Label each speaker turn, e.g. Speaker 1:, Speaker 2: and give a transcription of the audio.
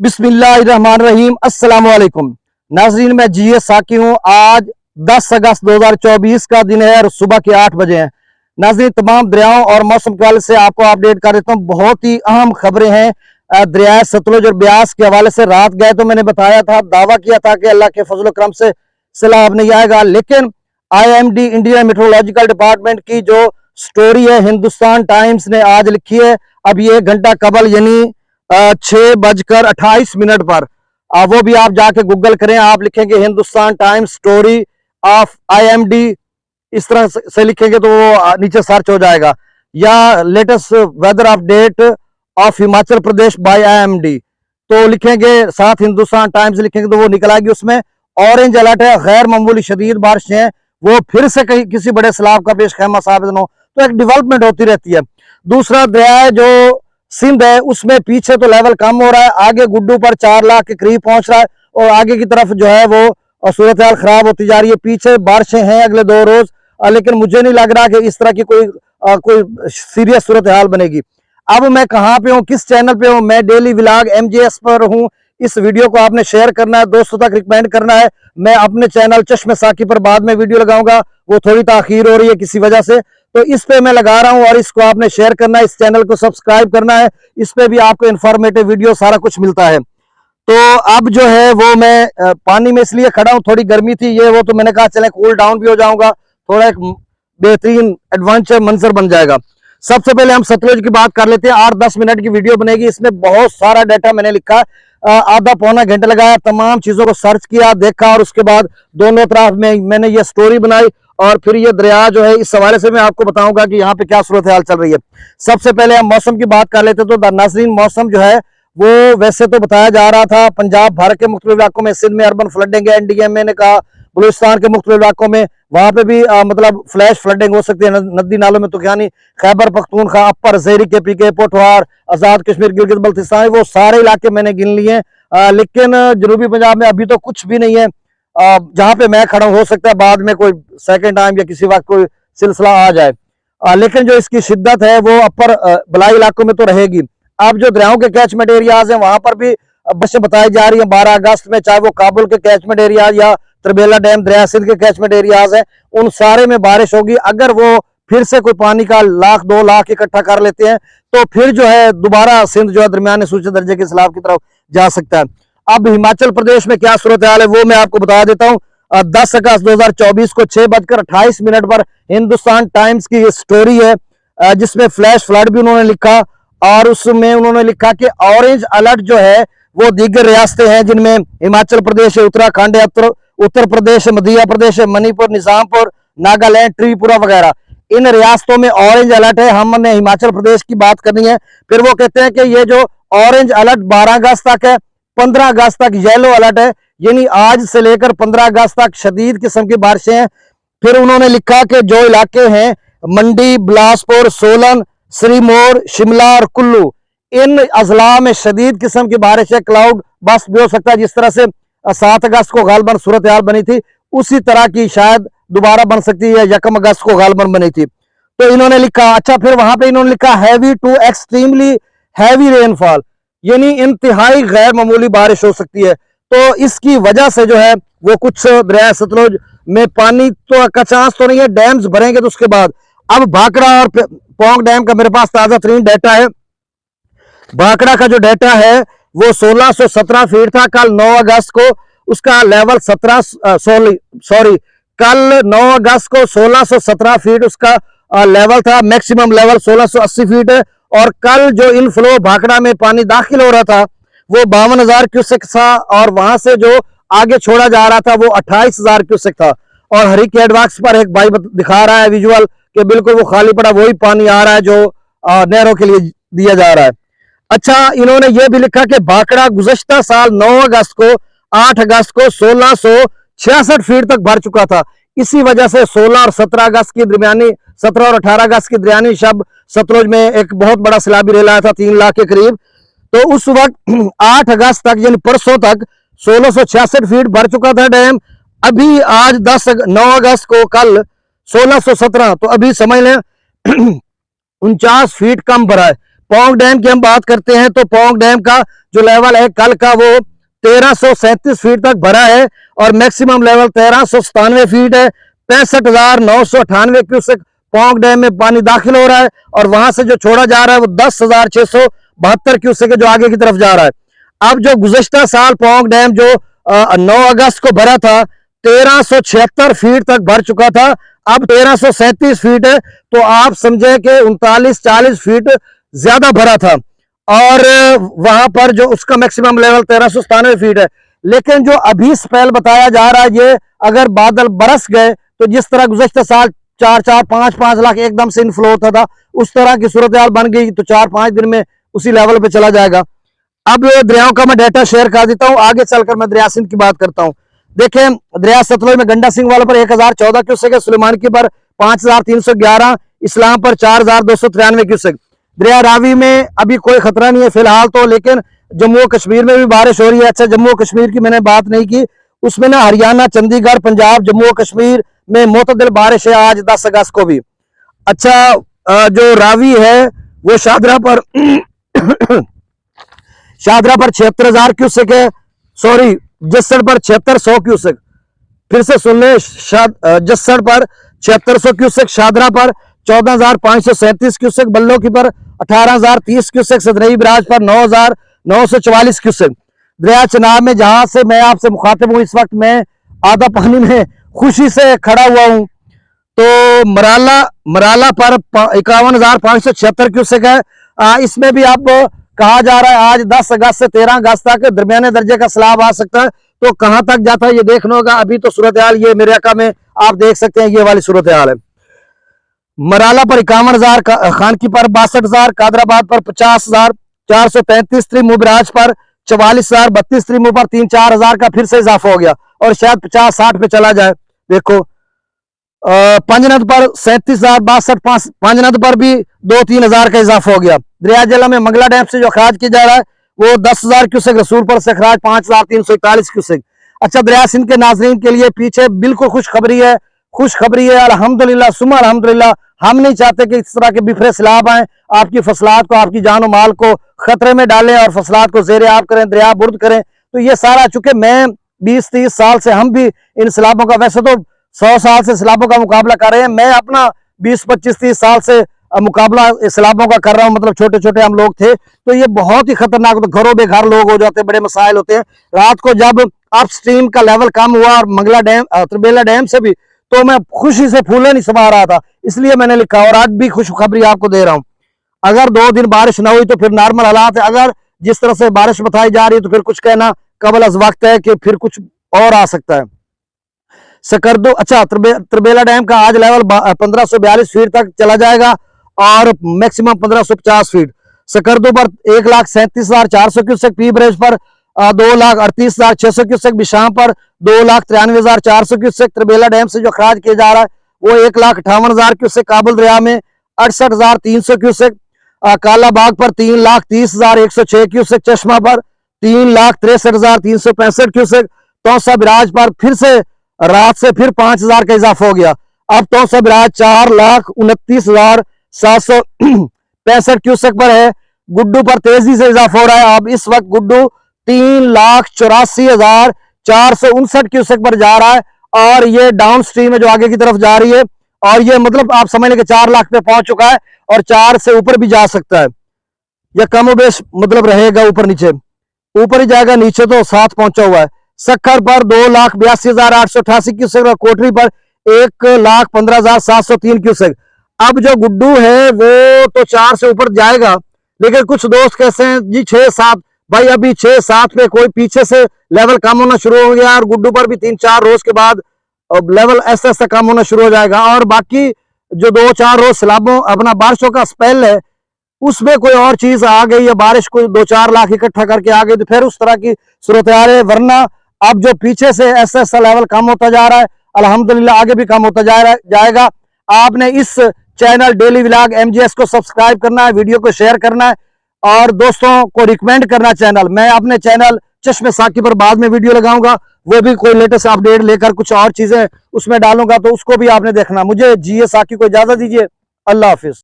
Speaker 1: बिस्मिल्लाहिर्रहमानिर्रहीम। अस्सलाम वालेकुम नाजरीन, मैं जीएस साकी हूँ। आज 10 अगस्त 2024 का दिन है और सुबह के 8 बजे हैं। नाजरीन, तमाम दरियाओं और मौसम के हवाले से आपको अपडेट कर देता हूँ। बहुत ही अहम खबरें हैं दरिया सतलुज और ब्यास के हवाले से। रात गए तो मैंने बताया था, दावा किया था कि अल्लाह के फजल करम से सैलाब नहीं आएगा, लेकिन IMD इंडियन मेट्रोलॉजिकल डिपार्टमेंट की जो स्टोरी है हिंदुस्तान टाइम्स ने आज लिखी है, अभी 1 घंटा कबल, यानी 6:28 पर। वो भी आप जाके गूगल करें, आप लिखेंगे Hindustan times story of IMD, इस तरह से लिखेंगे तो वो नीचे सर्च हो जाएगा। या latest weather update of Himachal Pradesh by IMD, तो लिखेंगे साथ हिंदुस्तान टाइम्स लिखेंगे तो वो निकल आएगी। उसमें ऑरेंज अलर्ट है, गैर मामूली शदीद बारिशें हैं, वो फिर से कहीं किसी बड़े सैलाब का पेश खैमा साबित न हो, तो एक डेवलपमेंट होती रहती है। दूसरा दरिया जो सिंध है उसमें पीछे तो लेवल कम हो रहा है, आगे गुड्डू पर 4 लाख के करीब पहुंच रहा है और आगे की तरफ जो है वो सूरत हाल खराब होती जा रही है। पीछे बारिशें हैं अगले 2 रोज, लेकिन मुझे नहीं लग रहा कि इस तरह की कोई सीरियस सूरत हाल बनेगी। अब मैं कहाँ पे हूँ, किस चैनल पे हूँ? मैं डेली व्लॉग MJS पर हूँ। इस वीडियो को आपने शेयर करना है, दोस्तों तक रिकमेंड करना है। मैं अपने चैनल चश्मे साकी पर बाद में वीडियो लगाऊंगा, वो थोड़ी ताखीर हो रही है किसी वजह से, तो इस पे मैं लगा रहा हूं और इसको आपने शेयर करना है, इस चैनल को सब्सक्राइब करना है। इस पे भी आपको इन्फॉर्मेटिव वीडियो सारा कुछ मिलता है। तो अब जो है वो मैं पानी में इसलिए खड़ा हूं, थोड़ी गर्मी थी ये वो, तो मैंने कहा चले कूल डाउन भी हो जाऊंगा, थोड़ा एक बेहतरीन एडवेंचर मंजर बन जाएगा। सबसे पहले हम सतलुज की बात कर लेते हैं। 8-10 मिनट की वीडियो बनेगी, इसमें बहुत सारा डाटा मैंने लिखा, आधा पौना घंटा लगाया, तमाम चीजों को सर्च किया, देखा, और उसके बाद दोनों तरफ में मैंने ये स्टोरी बनाई और फिर ये दरिया जो है इस हवाले से मैं आपको बताऊंगा कि यहाँ पे क्या सूरत हाल चल रही है। सबसे पहले हम मौसम की बात कर लेते, तो नाज़रीन मौसम जो है वो वैसे तो बताया जा रहा था पंजाब भर के मुख्तलिफ इलाकों में, सिंध में अर्बन फ्लडिंग है, NDMA ने कहा, बलूचिस्तान के मुख्तलिफ इलाकों में वहां पे भी मतलब फ्लैश फ्लडिंग हो सकती है, नदी नालों में, तो क्या नहीं, खैबर पख्तूनख्वा, अपर ज़ेहरी KPK, पोठवार, आजाद कश्मीर, गिलगित बल्तिस्तान, वो सारे इलाके मैंने गिन लिए। लेकिन जनूबी पंजाब में अभी तो कुछ भी नहीं है। जहां पे मैं खड़ा हूं, हो सकता है बाद में कोई सेकंड टाइम या किसी वक्त कोई सिलसिला आ जाए, लेकिन जो इसकी शिद्दत है वो अपर बलाई इलाकों में तो रहेगी। अब जो दरियाओं के कैचमेंट एरियाज हैं वहां पर भी बसें बताई जा रही है 12 अगस्त में, चाहे वो काबुल के कैचमेंट एरियाज या तरबेला डैम दरिया सिंध के कैचमेंट एरियाज हैं, उन सारे में बारिश होगी। अगर वो फिर से कोई पानी का 1-2 लाख इकट्ठा कर लेते हैं तो फिर जो है दोबारा सिंध जो है दरमियाने सूचे दर्जे के सैलाब की तरफ जा सकता है। अब हिमाचल प्रदेश में क्या सूरत हाल है वो मैं आपको बता देता हूँ। 10 अगस्त 2024 को 6:28 पर हिंदुस्तान टाइम्स की ये स्टोरी है, जिसमें फ्लैश फ्लड भी उन्होंने लिखा, और उसमें उन्होंने लिखा कि ऑरेंज अलर्ट जो है वो दीगर रियासतें हैं जिनमें हिमाचल प्रदेश है, उत्तराखंड है, उत्तर प्रदेश है, मध्य प्रदेश है, मणिपुर, निजामपुर, नागालैंड, त्रिपुरा वगैरह, इन रियासतों में ऑरेंज अलर्ट है। हमने हिमाचल प्रदेश की बात करनी है। फिर वो कहते हैं कि ये जो ऑरेंज अलर्ट 12 अगस्त तक है, 15 अगस्त तक येलो अलर्ट है, यानी आज से लेकर 15 अगस्त तक शदीद किस्म की बारिशें हैं। फिर उन्होंने लिखा कि जो इलाके हैं मंडी, बिलासपुर, सोलन, सिरमौर, शिमला और कुल्लू, इन अजला में शदीद किस्म की बारिश है, क्लाउड बस्ट भी हो सकता है। जिस तरह से 7 अगस्त को गालबन सूरत हाल बनी थी, उसी तरह की शायद दोबारा बन सकती है, 1 अगस्त को गालबन बनी थी। तो इन्होंने लिखा, अच्छा फिर वहां पे इन्होंने लिखा heavy to extremely heavy rainfall, यानी इंतहाई गैर मामूली बारिश हो सकती है। तो इसकी वजह से जो है वो कुछ दरिया सतलुज में पानी तो का चांस तो नहीं है, डैम्स भरेंगे तो उसके बाद। अब भाखड़ा और पौंग डैम का मेरे पास ताजा तरीन डाटा है। भाखड़ा का जो डाटा है वो 1617 फीट था कल 9 अगस्त को, उसका लेवल 9 अगस्त को 1617 फीट उसका लेवल था, मैक्सिमम लेवल 1680 फीट है। और कल जो इनफ्लो भाखड़ा में पानी दाखिल हो रहा था वो 52,000 क्यूसेक था, और वहां से जो आगे छोड़ा जा रहा था वो 28,000 क्यूसेक था। और हरिक एडवाक्स पर एक भाई दिखा रहा है विजुअल कि बिल्कुल वो खाली पड़ा वही पानी आ रहा है जो नहरों के लिए दिया जा रहा है। अच्छा, इन्होंने ये भी लिखा कि भाखड़ा गुज़श्ता साल 9 अगस्त को 8 अगस्त को 1666 फीट तक भर चुका था। इसी वजह से 16 और 17 अगस्त की दरमियानी 17 और 18 अगस्त की दरमियानी शब सतलुज में एक बहुत बड़ा सैलाबी रेल आया था 3 लाख के करीब। तो उस वक्त 8 अगस्त तक यानी परसों तक 1666 फीट भर चुका था डैम। अभी आज 9 अगस्त को कल 1617, तो अभी समझ लें 49 फीट कम भरा है। पोंग डैम की हम बात करते हैं तो पोंग डैम का जो लेवल है कल का वो 1337 फीट तक भरा है और मैक्सिमम लेवल 1397 फीट है। 65,998 क्यूसेक पोंग डैम में पानी दाखिल हो रहा है और वहां से जो छोड़ा जा रहा है वो 10,672 क्यूसेक जो आगे की तरफ जा रहा है। अब जो गुज़श्ता साल पोंग डैम जो 9 अगस्त को भरा था 1376 फीट तक भर चुका था, अब 1337 फीट है, तो आप समझे कि 39-40 फीट ज्यादा भरा था और वहां पर जो उसका मैक्सिमम लेवल 1397 फीट है। लेकिन जो अभी स्पेल बताया जा रहा है ये अगर बादल बरस गए तो जिस तरह गुज़श्ता साल 4-5 लाख एकदम से इनफ्लो होता था उस तरह की सूरत हाल बन गई तो 4-5 दिन में उसी लेवल पे चला जाएगा। अब दरियाओं का मैं डाटा शेयर कर देता हूं, आगे चलकर मैं दरिया सिंध की बात करता हूं। देखें दरिया सतलुज में गंडा सिंह वाले पर 1014 क्यूसेक है, सुलेमान की पर 5311, इस्लाम पर 4293 क्यूसेक। दरिया रावी में अभी कोई खतरा नहीं है फिलहाल तो, लेकिन जम्मू और कश्मीर में भी बारिश हो रही है। अच्छा जम्मू और कश्मीर की मैंने बात नहीं की, उसमें ना हरियाणा, चंडीगढ़, पंजाब, जम्मू और कश्मीर में मोतदिल बारिश है आज 10 अगस्त को भी। अच्छा जो रावी है वो शादरा पर शादरा पर 76,000 क्यूसेक है, सॉरी जस्सड़ पर 7600 क्यूसेक, फिर से सुन ले, जस्सड़ पर 7600 क्यूसेक, शादरा पर 14,537 क्यूसेक, बल्लो की पर 18,030 क्यूसेक, सदरई बराज पर 9,944 क्यूसेक। दरिया चनाब में जहां से मैं आपसे मुखातिब हूं इस वक्त मैं आधा पानी में खुशी से खड़ा हुआ हूं, तो मराला पर 51,576 क्यूसेक है। इसमें भी अब कहा जा रहा है आज 10 अगस्त से 13 अगस्त तक दरमियाने दर्जे का सैलाब आ सकता है, तो कहां तक जाता है ये देखना होगा। अभी तो सूरत हाल ये मेरे अका में आप देख सकते हैं, ये वाली सूरत हाल है। मराला पर 51,000, खानकी पर 62,000, कादराबाद पर 50,435, त्रिमुबराज पर 44,000, 32 त्रिमु पर 3-4 हजार का फिर से इजाफा हो गया और शायद 50-60 पे चला जाए। देखो पंजनद पर 37,000, 62, पंजनद पर भी 2-3 हजार का इजाफा हो गया। दरिया जिला में मंगला डैम से जो अखराज किया जा रहा है वो 10,000 क्यूसेक, रसूलपुर से अखराज 5,341 क्यूसेक। अच्छा दरिया सिंध के नाजरीन के लिए पीछे बिल्कुल खुशखबरी है अल्हम्दुलिल्लाह सुम्मा अल्हम्दुलिल्लाह। हम नहीं चाहते कि इस तरह के बिफरे सैलाब आए, आपकी फसलात को, आपकी जान माल को खतरे में डालें और फसलात को जेर आब करें, दरिया बुर्द करें। तो ये सारा चूंकि मैं 20-30 साल से हम भी इन सैलाबों का, वैसे तो 100 साल से सैलाबों का मुकाबला कर रहे हैं, मैं अपना 20-25-30 साल से मुकाबला सैलाबों का कर रहा हूं, मतलब छोटे छोटे हम लोग थे तो ये बहुत ही खतरनाक, तो घरों बेघर लोग हो जाते हैं, बड़े मसाइल होते हैं। रात को जब अप स्ट्रीम का लेवल कम हुआ और मंगला डैम, त्रिबेला डैम से भी, तो मैं खुशी से फूले नहीं समा रहा था, इसलिए मैंने लिखा और आज भी खुशखबरी आपको दे रहा हूं। अगर 2 दिन बारिश ना हुई तो फिर नॉर्मल हालात है, अगर जिस तरह से बारिश बताई जा रही है तो फिर कुछ कहना कबल अज वक्त है कि फिर कुछ और आ सकता है। सकरदो, अच्छा त्रिबेला डैम का आज लेवल 1542 फीट तक चला जाएगा और मैक्सिमम 1550 फीट। सकरदो पर 1,37,400 क्यूसेक, पी ब्रिज पर 2,38,600 क्यूसेक, बिशाम पर 2,93,400 क्यूसेक। त्रिबेला डैम से जो खराज किया जा रहा है वो 1,58,000 क्यूसेक, काबुल दरिया में 68,300 क्यूसेक, कालाबाग पर 3,30,106 क्यूसेक, चश्मा पर 3,63,365 क्यूसेक, तौसा बिराज पर फिर से रात से फिर 5,000 का इजाफा हो गया। अब तौसा बिराज 4,29,765 क्यूसेक पर है। गुड्डू पर तेजी से इजाफा हो रहा है, अब इस वक्त गुड्डू 3,84,459 क्यूसेक पर जा रहा है और ये डाउन स्ट्रीम है जो आगे की तरफ जा रही है और ये मतलब आप समझ लें कि 4 लाख पे पहुंच चुका है और 4 से ऊपर भी जा सकता है या कम बेश मतलब रहेगा, ऊपर नीचे, ऊपर ही जाएगा, नीचे तो 7 पहुंचा हुआ है। सक्खर पर 2,82,888 क्यूसेक और कोटरी पर 1,15,703 क्यूसेक। अब जो गुड्डू है वो तो 4 से ऊपर जाएगा, लेकिन कुछ दोस्त कहते हैं जी 6-7, भाई अभी 6-7 पे कोई पीछे से लेवल कम होना शुरू हो गया और गुड्डू पर भी 3-4 रोज के बाद लेवल ऐसा ऐसा कम होना शुरू हो जाएगा और बाकी जो 2-4 रोज सैलाबों अपना बारिशों का स्पेल है उसमें कोई और चीज आ गई या बारिश को 2-4 लाख इकट्ठा करके आ गई तो फिर उस तरह की सूरत हाल है। वरना अब जो पीछे से ऐसा ऐसा लेवल कम होता जा रहा है अल्हम्दुलिल्लाह आगे भी कम होता जाएगा। आपने इस चैनल डेली व्लॉग MGS को सब्सक्राइब करना है, वीडियो को शेयर करना है और दोस्तों को रिकमेंड करना चैनल। मैं अपने चैनल चश्मे साकी पर बाद में वीडियो लगाऊंगा, वो भी कोई लेटेस्ट अपडेट लेकर कुछ और चीजें उसमें डालूंगा, तो उसको भी आपने देखना। मुझे GA साकी को इजाजत दीजिए, अल्लाह हाफिज।